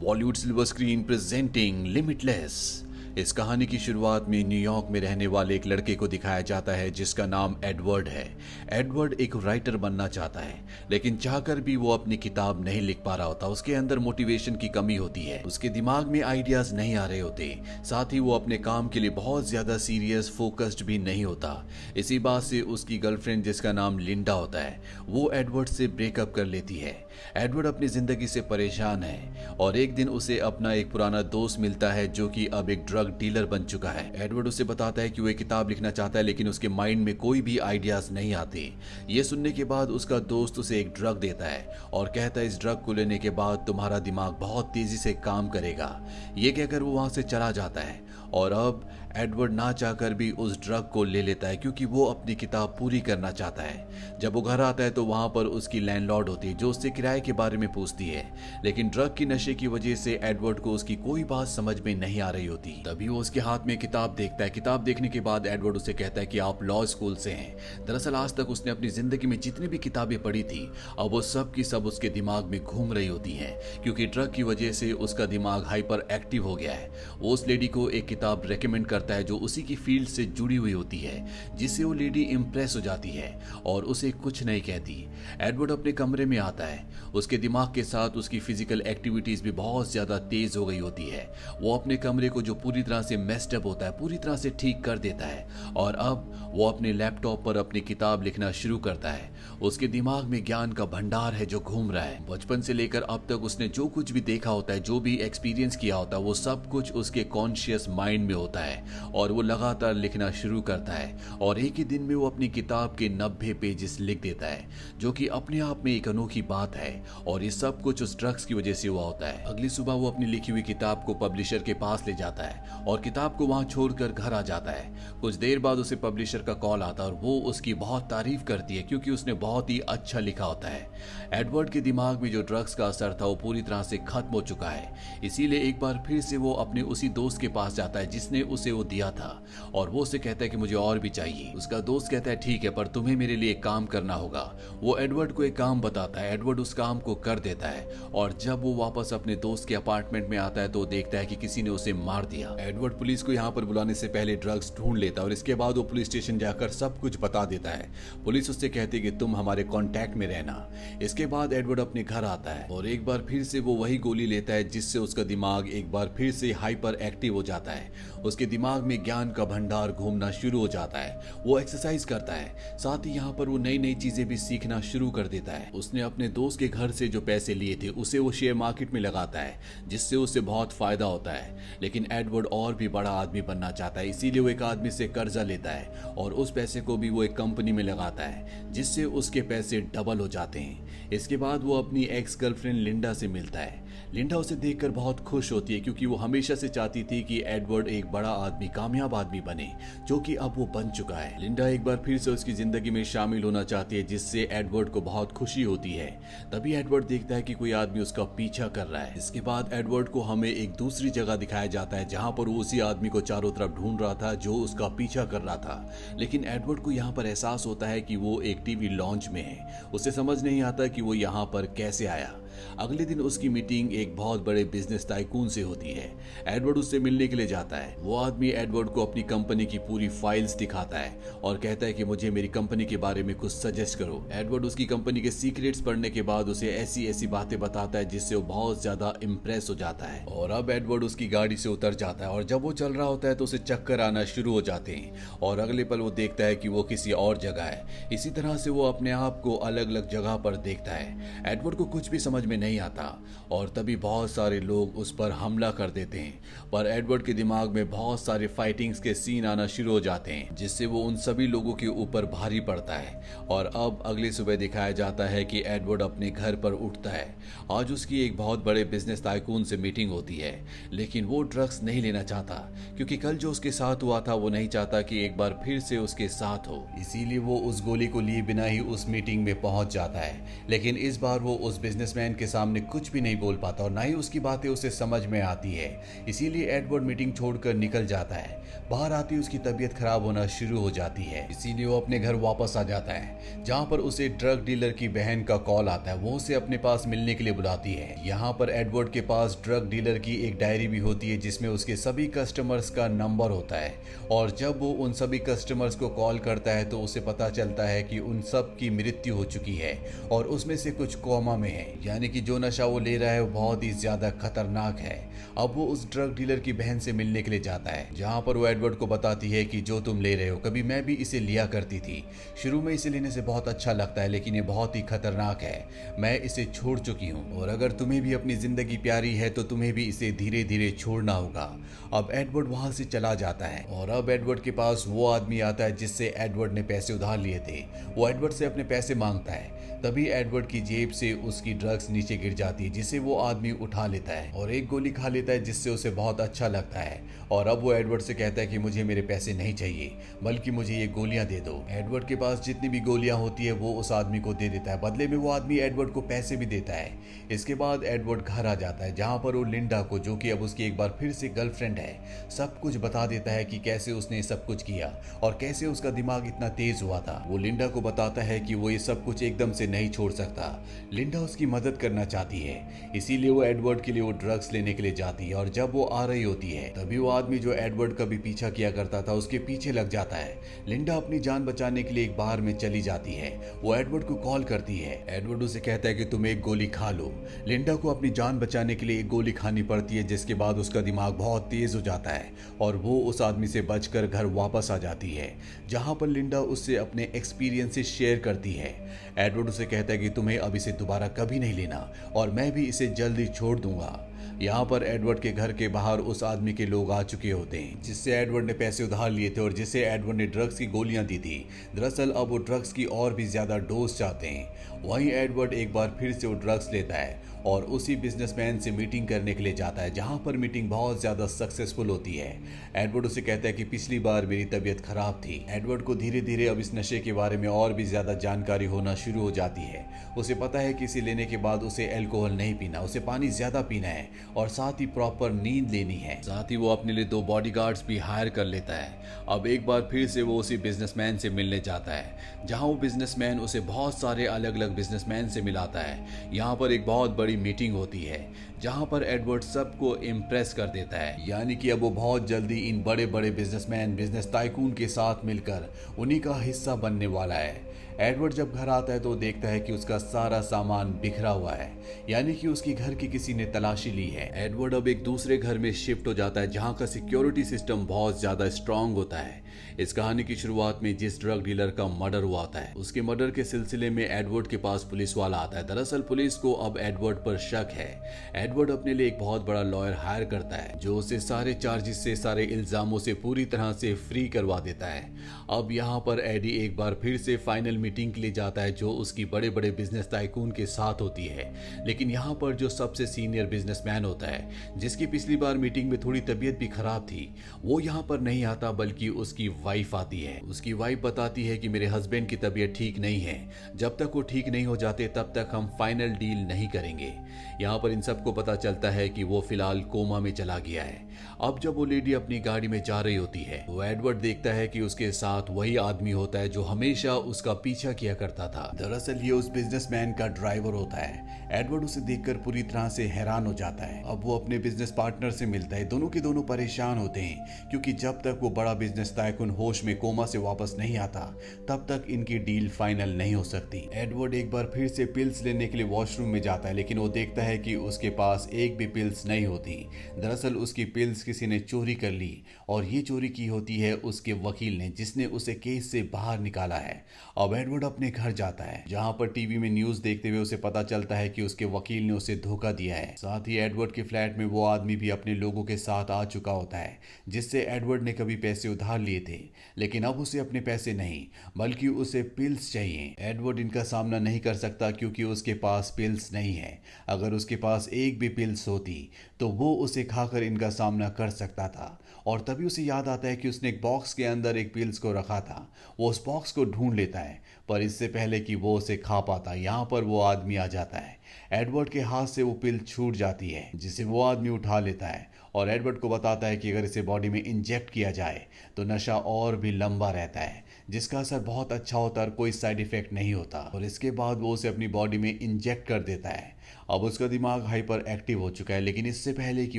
Bollywood silver screen presenting limitless. इस कहानी की शुरुआत में न्यूयॉर्क में रहने वाले एक लड़के को दिखाया जाता है जिसका नाम एडवर्ड है। एडवर्ड एक राइटर बनना चाहता है, लेकिन चाहकर भी वो अपनी किताब नहीं लिख पा रहा होता। उसके अंदर मोटिवेशन की कमी होती है, उसके दिमाग में आइडियाज नहीं आ रहे होते, साथ ही वो अपने काम के लिए बहुत ज्यादा सीरियस फोकस्ड भी नहीं होता। इसी बात से उसकी गर्लफ्रेंड जिसका नाम लिंडा होता है, वो एडवर्ड से ब्रेकअप कर लेती है। एडवर्ड अपनी जिंदगी से परेशान है और एक दिन उसे अपना एक पुराना दोस्त मिलता है जो कि अब एक ड्रग डीलर बन चुका है। एडवर्ड उसे बताता है कि वो एक किताब लिखना चाहता है, लेकिन उसके माइंड में कोई भी आइडियाज नहीं आते। ये सुनने के बाद उसका दोस्त उसे एक ड्रग देता है और कहता है इस ड्रग को लेने के बाद तुम्हारा दिमाग बहुत तेजी से काम करेगा। ये कहकर वो वहां से चला जाता है और अब एडवर्ड ना चाहकर भी उस ड्रग को ले लेता है क्योंकि वो अपनी किताब पूरी करना चाहता है। जब वो घर आता है तो वहां पर उसकी लैंडलॉर्ड होती है जो उससे किराए के बारे में पूछती है, लेकिन ड्रग की नशे की वजह से एडवर्ड को उसकी कोई बात समझ में नहीं आ रही होती। तभी वो उसके हाथ में किताब देखता है। किताब देखने के बाद एडवर्ड उसे कहता है कि आप लॉ स्कूल से हैं। दरअसल आज तक उसने अपनी जिंदगी में जितनी भी किताबें पढ़ी थी, अब वो सब की सब उसके दिमाग में घूम रही होती हैं क्योंकि ड्रग की वजह से उसका दिमाग हाइपर एक्टिव हो गया है। वो उस लेडी को एक किताब रेकमेंड करता है जो उसी की फील्ड से जुड़ी हुई होती है, जिससे वो लेडी इंप्रेस हो जाती है और उसे कुछ नहीं कहती। एडवर्ड अपने कमरे में आता है। उसके दिमाग के साथ उसकी फिजिकल एक्टिविटीज भी बहुत ज्यादा तेज हो गई होती है। वो अपने कमरे को जो पूरी तरह से मेस्ड अप होता है पूरी तरह से ठीक कर देता है और अब वो अपने लैपटॉप पर अपनी किताब लिखना शुरू करता है। उसके दिमाग में ज्ञान का भंडार है जो घूम रहा है। बचपन से लेकर अब तक उसने जो कुछ भी देखा होता है, जो भी एक्सपीरियंस किया होता है, वो सब कुछ उसके कॉन्शियस माइंड में होता है और वो लगातार लिखना शुरू करता है और एक ही दिन में वो अपनी किताब के 90 पेजेस लिख देता है, जो कि अपने आप में एक अनोखी बात है और ये सब कुछ उस ड्रग्स की वजह से हुआ होता है। अगली सुबह वो अपनी लिखी हुई किताब को पब्लिशर के पास ले जाता है और किताब को वहां छोड़कर घर आ जाता है। कुछ देर बाद उसे पब्लिशर का कॉल आता है और वो उसकी बहुत तारीफ करती है क्योंकि उसने बहुत ही अच्छा लिखा होता है। एडवर्ड के दिमाग में जो ड्रग्स का असर था वो पूरी तरह से खत्म हो चुका है, इसीलिए एक बार फिर से वो अपने उसी दोस्त के पास जाता है जिसने उसे वो दिया था और वो उसे कहता है कि मुझे और भी चाहिए। उसका दोस्त कहता है ठीक है, पर तुम्हें मेरे लिए एक काम करना होगा। वो एडवर्ड को एक काम बताता है। एडवर्ड उस काम को कर देता है और जब वो वापस अपने दोस्त के अपार्टमेंट में आता है तो देखता है कि किसी ने उसे मार दिया। एडवर्ड पुलिस को यहाँ पर बुलाने से पहले ड्रग्स ढूंढ लेता है और इसके बाद वो पुलिस स्टेशन जाकर सब कुछ बता देता है। पुलिस उससे कहती है कि तुम हमारे कांटेक्ट में रहना। इसके बाद एडवर्ड अपने घर आता है और एक बार फिर से वो वही गोली लेता है जिससे उसका दिमाग एक बार फिर से हाइपर एक्टिव हो जाता है। उसके दिमाग में ज्ञान का भंडार घूमना शुरू हो जाता है। वो एक्सरसाइज करता है, साथ ही यहाँ पर वो नई नई चीजें भी सीखना शुरू कर देता है। उसने अपने दोस्त के घर से जो पैसे लिए थे उसे वो शेयर मार्केट में लगाता है जिससे उसे बहुत फायदा होता है। लेकिन एडवर्ड और भी बड़ा आदमी बनना चाहता है, इसीलिए वो एक आदमी से कर्जा लेता है और उस पैसे को भी वो एक कंपनी में लगाता है जिससे उसके पैसे डबल हो जाते हैं। इसके बाद वो अपनी एक्स गर्लफ्रेंड लिंडा से मिलता है। लिंडा उसे देखकर बहुत खुश होती है क्योंकि वो हमेशा से चाहती थी कि एडवर्ड एक बड़ा आदमी, कामयाब आदमी बने, जो कि अब वो बन चुका है। लिंडा एक बार फिर से उसकी जिंदगी में शामिल होना चाहती है जिससे एडवर्ड को बहुत खुशी होती है। तभी एडवर्ड देखता है कि कोई आदमी उसका पीछा कर रहा है। इसके बाद एडवर्ड को हमें एक दूसरी जगह दिखाया जाता है जहां पर वो उसी आदमी को चारों तरफ ढूंढ रहा था जो उसका पीछा कर रहा था। लेकिन एडवर्ड को यहाँ पर एहसास होता है कि वो एक टीवी लॉन्च में है। उसे समझ नहीं आता कि वो यहाँ पर कैसे आया। अगले दिन उसकी मीटिंग एक बहुत बड़े बिजनेस टाइकून से होती है। एडवर्ड उससे मिलने के लिए जाता है। वो आदमी एडवर्ड को अपनी कंपनी की पूरी फाइल्स दिखाता है और कहता है कि मुझे मेरी कंपनी के बारे में कुछ सजेस्ट करो। एडवर्ड उसकी कंपनी के सीक्रेट्स पढ़ने के बाद उसे ऐसी ऐसी बातें बताता है जिससे वो बहुत ज्यादा इंप्रेस हो जाता है और अब एडवर्ड उसकी गाड़ी से उतर जाता है और जब वो चल रहा होता है तो उसे चक्कर आना शुरू हो जाते हैं और अगले पल वो देखता है कि वो किसी और जगह है। इसी तरह से वो अपने आप को अलग अलग जगह पर देखता है। एडवर्ड को कुछ भी समझ में नहीं आता और तभी बहुत सारे लोग उस पर हमला कर देते हैं, पर एडवर्ड के दिमाग में बहुत सारे फाइटिंग्स के सीन आना शुरू हो जाते हैं जिससे वो उन सभी लोगों के ऊपर भारी पड़ता है। और अब अगली सुबह दिखाया जाता है कि एडवर्ड अपने घर पर उठता है। आज उसकी एक बहुत बड़े बिजनेस टाइकून से मीटिंग होती है, लेकिन वो ड्रग्स नहीं लेना चाहता क्योंकि कल जो उसके साथ हुआ था वो नहीं चाहता कि एक बार फिर से उसके साथ हो। इसीलिए वो उस गोली को लिए बिना ही उस मीटिंग में पहुंच जाता है, लेकिन इस बार वो उस बिजनेसमैन के सामने कुछ भी नहीं बोल पाता और ना ही उसकी बातें उसे समझ में आती है। इसीलिए एडवर्ड मीटिंग छोड़कर निकल जाता है। बाहर आती उसकी तबीयत खराब होना शुरू हो जाती है, इसीलिए वो अपने घर वापस आ जाता है, जहाँ पर उसे ड्रग डीलर की बहन का कॉल आता है। वो उसे अपने पास मिलने के लिए बुलाती है। यहाँ पर एडवर्ड के पास ड्रग डीलर की एक डायरी भी होती है जिसमें उसके सभी कस्टमर्स का नंबर होता है, और जब वो उन सभी कस्टमर्स को कॉल करता है तो उसे पता चलता है कि उन सब की मृत्यु हो चुकी है और उसमें से कुछ कोमा में है, यानी कि जो नशा वो ले रहा है वो बहुत ही ज्यादा खतरनाक है। अब वो उस ड्रग डीलर की बहन से मिलने के लिए जाता है, जहाँ पर वो एडवर्ड को बताती है कि जो तुम ले रहे हो कभी मैं भी इसे लिया करती थी। शुरू में इसे लेने से बहुत अच्छा लगता है, लेकिन ये बहुत ही खतरनाक है। मैं इसे छोड़ चुकी हूँ और अगर तुम्हें भी अपनी जिंदगी प्यारी है तो तुम्हें भी इसे धीरे धीरे छोड़ना होगा। अब एडवर्ड वहां से चला जाता है और अब एडवर्ड के पास वो आदमी आता है जिससे एडवर्ड ने पैसे उधार लिए थे। वो एडवर्ड से अपने पैसे मांगता है। तभी एडवर्ड की जेब से उसकी ड्रग्स नीचे गिर जाती है, जिसे वो आदमी उठा लेता है और एक गोली खा लेता है, जिससे उसे बहुत अच्छा लगता है। और अब वो एडवर्ड से कहता है कि मुझे मेरे पैसे नहीं चाहिए, बल्कि मुझे ये गोलियां दे दो। एडवर्ड के पास जितनी भी गोलियां होती है वो उस आदमी को दे देता है। बदले में वो आदमी एडवर्ड को पैसे भी देता है। इसके बाद एडवर्ड घर आ जाता है, जहाँ पर वो लिंडा को, जो कि अब उसकी एक बार फिर से गर्लफ्रेंड है, सब कुछ बता देता है कि कैसे उसने सब कुछ किया और कैसे उसका दिमाग इतना तेज हुआ था। वो लिंडा को बताता है कि वो ये सब कुछ एकदम से नहीं छोड़ सकता। लिंडा उसकी मदद करना चाहती है, इसीलिए वो एडवर्ड के लिए वो ड्रग्स लेने के लिए जाती है। और जब वो आ रही होती है तभी वो आदमी जो एडवर्ड का भी पीछा किया करता था उसके पीछे लग जाता है। लिंडा अपनी जान बचाने के लिए एक बार में चली जाती है। वो एडवर्ड को कॉल करती है। एडवर्ड उसे कहता है कि तुम एक गोली खा लो। लिंडा को अपनी जान बचाने के लिए एक गोली खानी पड़ती है, जिसके बाद उसका दिमाग बहुत तेज हो जाता है और वो उस आदमी से बचकर घर वापस आ जाती है, जहां पर लिंडा उससे अपने एक्सपीरियंसेस शेयर करती है। एडवर्ड उसे कहता है कि तुम्हें अब इसे दोबारा कभी नहीं लेना और मैं भी इसे जल्दी छोड़ दूंगा। यहाँ पर एडवर्ड के घर के बाहर उस आदमी के लोग आ चुके होते हैं, जिससे एडवर्ड ने पैसे उधार लिए थे और जिसे एडवर्ड ने ड्रग्स की गोलियां दी थी। दरअसल अब वो ड्रग्स की और भी ज्यादा डोज चाहते हैं। वहीं एडवर्ड एक बार फिर से वो ड्रग्स लेता है और उसी बिजनेसमैन से मीटिंग करने के लिए जाता है, जहां पर मीटिंग बहुत ज्यादा सक्सेसफुल होती है। एडवर्ड उसे कहता है कि पिछली बार मेरी तबीयत खराब थी। एडवर्ड को धीरे धीरे अब इस नशे के बारे में और भी ज्यादा जानकारी होना शुरू हो जाती है। उसे पता है कि इसे लेने के बाद उसे अल्कोहल नहीं पीना, उसे पानी ज्यादा पीना है और साथ ही प्रॉपर नींद लेनी है। साथ ही वो अपने लिए 2 बॉडीगार्ड्स भी हायर कर लेता है। अब एक बार फिर से वो उसी बिजनेसमैन से मिलने जाता है, जहां वो बिजनेसमैन उसे बहुत सारे अलग अलग बिजनेसमैन से मिलाता है। यहाँ पर एक बहुत बड़ी मीटिंग होती है, जहां पर एडवर्ड सबको इम्प्रेस कर देता है, यानी कि अब वो बहुत जल्दी इन बड़े बड़े बिजनेसमैन, बिजनेस टाइकून के साथ मिलकर उन्हीं का हिस्सा बनने वाला है। एडवर्ड जब घर आता है तो देखता है कि उसका सारा सामान बिखरा हुआ है, यानी कि उसकी घर की किसी ने तलाशी ली है। एडवर्ड अब एक दूसरे घर में शिफ्ट हो जाता है, जहां का सिक्योरिटी सिस्टम बहुत ज्यादा स्ट्रांग होता है। इस कहानी की शुरुआत में जिस ड्रग डीलर का मर्डर हुआ था, उसके मर्डर के सिलसिले में एडवर्ड के पास पुलिस वाला आता है। दरअसल पुलिस को अब एडवर्ड पर शक है। एडवर्ड अपने लिए एक बहुत बड़ा लॉयर हायर करता है, जो उसे सारे चार्जेस से, सारे इल्जामों से पूरी तरह से फ्री करवा देता है। अब यहाँ पर एडी एक बार फिर से फाइनल मीटिंग के लिए जाता है, जो उसकी बड़े बड़े बिजनेस टाइकून के साथ होती है। लेकिन यहाँ पर जो सबसे सीनियर बिजनेसमैन होता है, जिसकी पिछली बार मीटिंग में थोड़ी तबीयत भी खराब थी, वो यहाँ पर नहीं आता, बल्कि उसकी वाइफ आती है। उसकी वाइफ बताती है कि मेरे हस्बैंड की तबीयत ठीक नहीं है, जब तक वो ठीक नहीं हो जाते तब तक हम फाइनल डील नहीं करेंगे। यहाँ पर इन सबको पता चलता है कि वो फिलहाल कोमा में चला गया है। अब जब वो लेडी अपनी गाड़ी में जा रही होती है, वो एडवर्ड देखता है कि उसके साथ वही आदमी होता है जो हमेशा उसका पीछा किया करता था। दरअसल ये उस बिजनेसमैन का ड्राइवर होता है। एडवर्ड उसे देखकर पूरी तरह से हैरान हो जाता है। अब वो अपने बिजनेस पार्टनर से मिलता है। दोनों के दोनों परेशान होते हैं, क्योंकि जब तक वो बड़ा बिजनेस टाइकून होश में कोमा से वापस नहीं आता, तब तक इनकी डील फाइनल नहीं हो सकती। एडवर्ड एक बार फिर से पिल्स लेने के लिए वॉशरूम में जाता है, लेकिन वो देखता है कि उसके पास एक भी पिल्स नहीं होती। दरअसल उसकी पिल्स किसी ने चोरी कर ली, और ये चोरी की होती है उसके वकील ने, जिसने उसे केस से बाहर निकाला है। अब एडवर्ड अपने घर जाता है, जहां पर टीवी में न्यूज देखते हुए उसे पता चलता है कि उसके वकील ने उसे धोखा दिया है। साथ ही एडवर्ड के फ्लैट में वो आदमी भी अपने लोगों के साथ आ चुका होता है, जिससे एडवर्ड ने कभी पैसे उधार लिए थे, लेकिन अब उसे अपने पैसे नहीं बल्कि उसे पिल्स चाहिए। एडवर्ड इनका सामना नहीं कर सकता, क्योंकि उसके पास पिल्स नहीं है। अगर उसके पास एक भी पिल्स होती तो वो उसे खाकर इनका सामना कर सकता था। और तभी उसे याद आता है कि उसने एक बॉक्स के अंदर एक पिल्स को रखा था। वो उस बॉक्स को ढूंढ लेता है है, पर इससे पहले कि वो उसे खा पाता यहाँ पर वो आदमी आ जाता है। एडवर्ड के हाथ से वो पिल छूट जाती है जिसे वो आदमी उठा लेता है और एडवर्ड को बताता है कि अगर इसे बॉडी में इंजेक्ट किया जाए तो नशा और भी लंबा रहता है, जिसका असर बहुत अच्छा होता है और कोई साइड इफेक्ट नहीं होता। और इसके बाद वो उसे अपनी बॉडी में इंजेक्ट कर देता है। अब उसका दिमाग हाइपर एक्टिव हो चुका है, लेकिन इससे पहले कि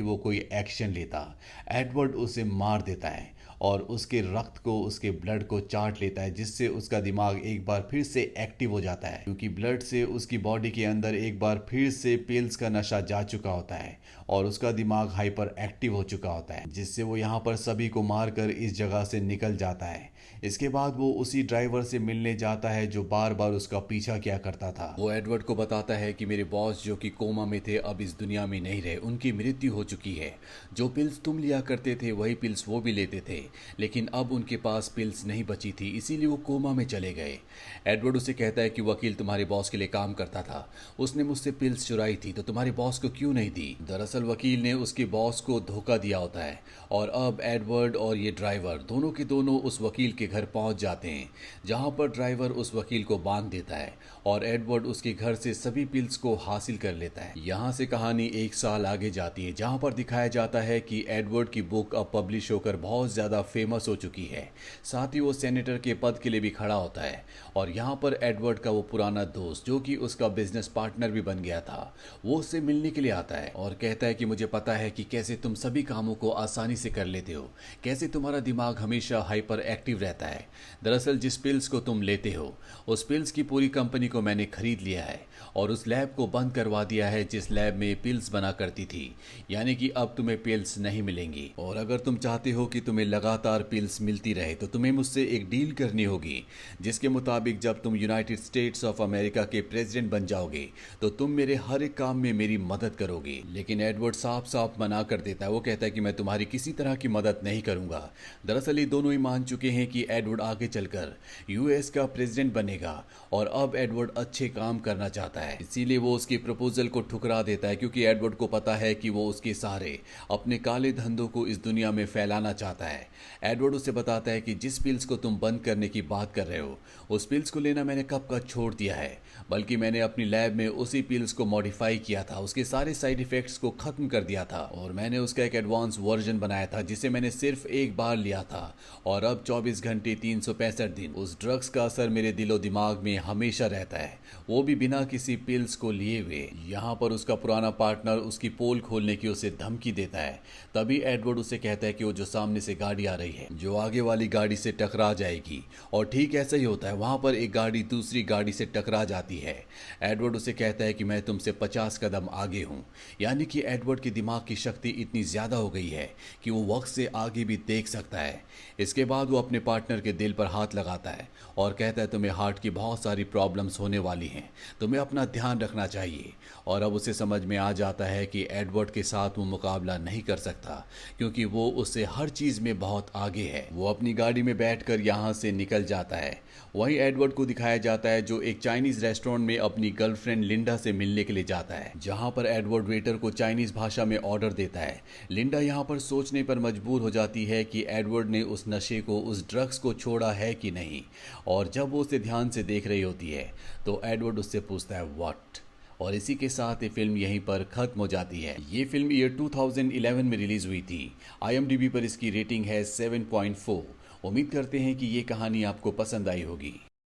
वो कोई एक्शन लेता, एडवर्ड उसे मार देता है और उसके रक्त को, उसके ब्लड को चाट लेता है, जिससे उसका दिमाग एक बार फिर से एक्टिव हो जाता है, क्योंकि ब्लड से उसकी बॉडी के अंदर एक बार फिर से पिल्स का नशा जा चुका होता है और उसका दिमाग हाइपर एक्टिव हो चुका होता है, जिससे वो यहाँ पर सभी को मारकर इस जगह से निकल जाता है। इसके बाद वो उसी ड्राइवर से मिलने जाता है जो बार बार उसका पीछा किया करता था। वो एडवर्ड को बताता है कि मेरे बॉस जो कि कोमा में थे अब इस दुनिया में नहीं रहे, उनकी मृत्यु हो चुकी है। जो पिल्स तुम लिया करते थे वही पिल्स वो भी लेते थे, लेकिन अब उनके पास पिल्स नहीं बची थी, इसीलिए वो कोमा में चले गए। एडवर्ड उसे कहता है कि वकील तुम्हारे बॉस के लिए काम करता था, उसने मुझसे पिल्स चुराई थी, तो तुम्हारे बॉस को क्यों नहीं दी। दरअसल वकील ने उसके बॉस को धोखा दिया होता है और अब एडवर्ड और ये ड्राइवर दोनों के दोनों उस वकील के घर पहुंच जाते हैं, जहां पर ड्राइवर उस वकील को बांध देता है और एडवर्ड उसके घर से सभी पिल्स को हासिल कर लेता है। यहाँ से कहानी 1 साल आगे जाती है, जहां पर दिखाया जाता है कि एडवर्ड की बुक अब पब्लिश होकर बहुत ज्यादा फेमस हो चुकी है। साथ ही वो सेनेटर के पद के लिए भी खड़ा होता है और यहाँ पर एडवर्ड का वो पुराना दोस्त जो कि उसका बिजनेस पार्टनर भी बन गया था, वो उससे मिलने के लिए आता है और कहता है कि मुझे पता है कि कैसे तुम सभी कामों को आसानी से कर लेते हो, कैसे तुम्हारा दिमाग हमेशा हाइपर एक्टिव रहता है। दरअसल जिस पिल्स को तुम लेते हो उस पिल्स की पूरी कंपनी को मैंने खरीद लिया है और उस लैब को बंद करवा दिया है जिस लैब में पिल्स बना करती थी, यानी कि अब तुम्हें पिल्स नहीं मिलेंगी। और अगर तुम चाहते हो कि तुम्हें लगातार पिल्स मिलती रहे तो तुम्हें मुझसे एक डील करनी होगी, जिसके मुताबिक जब तुम यूनाइटेड स्टेट्स ऑफ अमेरिका के प्रेसिडेंट बन जाओगे तो तुम मेरे हर एक काम में मेरी मदद करोगे। लेकिन एडवर्ड साफ साफ मना कर देता है, वो कहता है कि मैं तुम्हारी किसी तरह की मदद नहीं करूंगा। दरअसल ये दोनों ही मान चुके हैं कि एडवर्ड आगे चलकर यूएस का प्रेसिडेंट बनेगा और अब एडवर्ड अच्छे काम करना चाहता है, इसीलिए वो उसकी प्रपोजल को ठुकरा देता है, क्योंकि एडवर्ड को पता है कि वो उसके सहारे अपने काले धंधों को इस दुनिया में फैलाना चाहता है। एडवर्ड उसे बताता है कि जिस पिल्स को तुम बंद करने की बात कर रहे हो उस पिल्स को लेना मैंने कब का छोड़ दिया है, बल्कि मैंने अपनी लैब में उसी पिल्स को मॉडिफाई किया था, उसके सारे साइड इफेक्ट्स को खत्म कर दिया था और मैंने उसका एक एडवांस वर्जन बनाया था जिसे मैंने सिर्फ एक बार लिया था और अब 24 घंटे 365 दिन उस ड्रग्स का असर मेरे दिलो दिमाग में हमेशा रहता है, वो भी बिना किसी पिल्स को लिए हुए। यहाँ पर उसका पुराना पार्टनर उसकी पोल खोलने की उसे धमकी देता है। तभी एडवर्ड उसे कहता है कि वो जो सामने से गाड़ी आ रही है जो आगे वाली गाड़ी से टकरा जाएगी, और ठीक ऐसा ही होता है, वहां पर एक गाड़ी दूसरी गाड़ी से टकरा जाती है। एडवर्ड उसे कहता है कि मैं तुमसे 50 कदम आगे हूँ, यानी कि एडवर्ड के दिमाग की शक्ति इतनी ज्यादा हो गई है कि वो वक्त से आगे भी देख सकता है। इसके बाद वो अपने पार्टनर के दिल पर हाथ लगाता है और कहता है तुम्हें हार्ट की बहुत सारी प्रॉब्लम्स होने वाली हैं, तुम्हें अपना ध्यान रखना चाहिए। और अब उसे समझ में आ जाता है कि एडवर्ड के साथ वो मुकाबला नहीं कर सकता, क्योंकि वो उससे हर चीज में बहुत आगे है। वो अपनी गाड़ी में बैठकर यहाँ से निकल जाता है। वहीं एडवर्ड को दिखाया जाता है जो एक चाइनीज रेस्टोरेंट में अपनी गर्लफ्रेंड लिंडा से मिलने के लिए जाता है, जहां पर एडवर्ड वेटर को चाइनीज भाषा में ऑर्डर देता है। लिंडा यहाँ पर सोचने पर मजबूर हो जाती है कि एडवर्ड ने उस नशे को, उस ड्रग्स को छोड़ा है कि नहीं, और जब वो उसे ध्यान से देख रही होती है तो एडवर्ड उससे पूछता है व्हाट। और इसी के साथ ये फिल्म यहीं पर खत्म हो जाती है। ये फिल्म ईयर 2011 में रिलीज हुई थी। IMDb पर इसकी रेटिंग है 7.4। उम्मीद करते हैं कि ये कहानी आपको पसंद आई होगी।